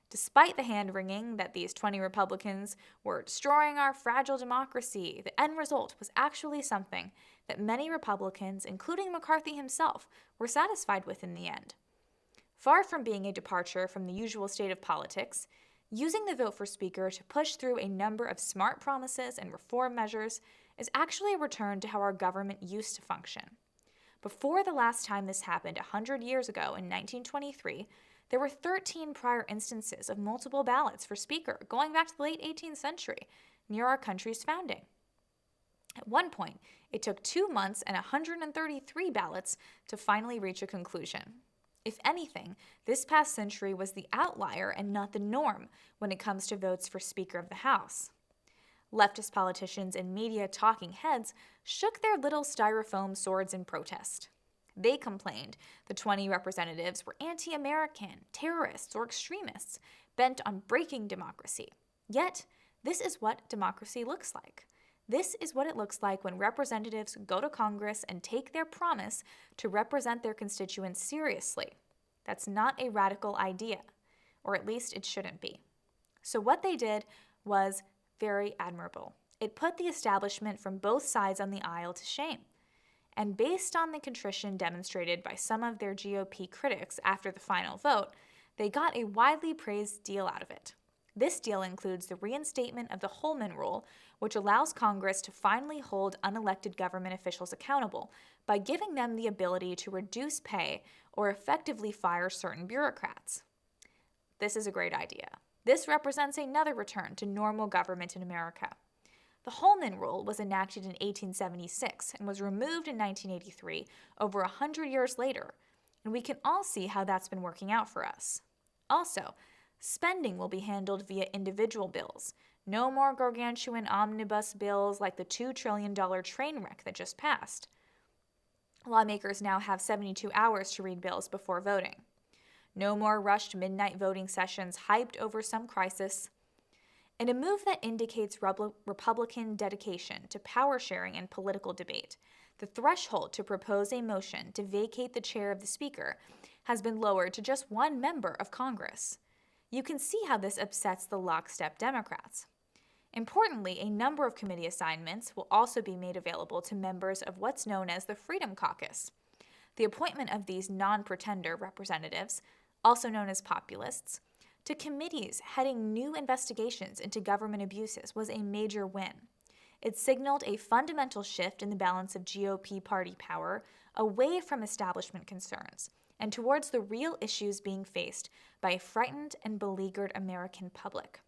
Despite the hand-wringing that these 20 Republicans were destroying our fragile democracy, the end result was actually something that many Republicans, including McCarthy himself, were satisfied with in the end. Far from being a departure from the usual state of politics, using the vote for Speaker to push through a number of smart promises and reform measures is actually a return to how our government used to function. Before the last time this happened 100 years ago in 1923, there were 13 prior instances of multiple ballots for Speaker going back to the late 18th century, near our country's founding. At one point, it took 2 months and 133 ballots to finally reach a conclusion. If anything, this past century was the outlier and not the norm when it comes to votes for Speaker of the House. Leftist politicians and media talking heads shook their little styrofoam swords in protest. They complained the 20 representatives were anti-American, terrorists, or extremists bent on breaking democracy. Yet, this is what democracy looks like. This is what it looks like when representatives go to Congress and take their promise to represent their constituents seriously. That's not a radical idea, or at least it shouldn't be. So what they did was very admirable. It put the establishment from both sides on the aisle to shame. And based on the contrition demonstrated by some of their GOP critics after the final vote, they got a widely praised deal out of it. This deal includes the reinstatement of the Holman Rule, which allows Congress to finally hold unelected government officials accountable by giving them the ability to reduce pay or effectively fire certain bureaucrats. This is a great idea. This represents another return to normal government in America. The Holman Rule was enacted in 1876 and was removed in 1983, over 100 years later, and we can all see how that's been working out for us. Also, spending will be handled via individual bills. No more gargantuan omnibus bills like the $2 trillion train wreck that just passed. Lawmakers now have 72 hours to read bills before voting. No more rushed midnight voting sessions hyped over some crisis. In a move that indicates Republican dedication to power sharing and political debate, the threshold to propose a motion to vacate the chair of the Speaker has been lowered to just one member of Congress. You can see how this upsets the lockstep Democrats. Importantly, a number of committee assignments will also be made available to members of what's known as the Freedom Caucus. The appointment of these non-pretender representatives, also known as populists, to committees heading new investigations into government abuses was a major win. It signaled a fundamental shift in the balance of GOP party power away from establishment concerns and towards the real issues being faced by a frightened and beleaguered American public.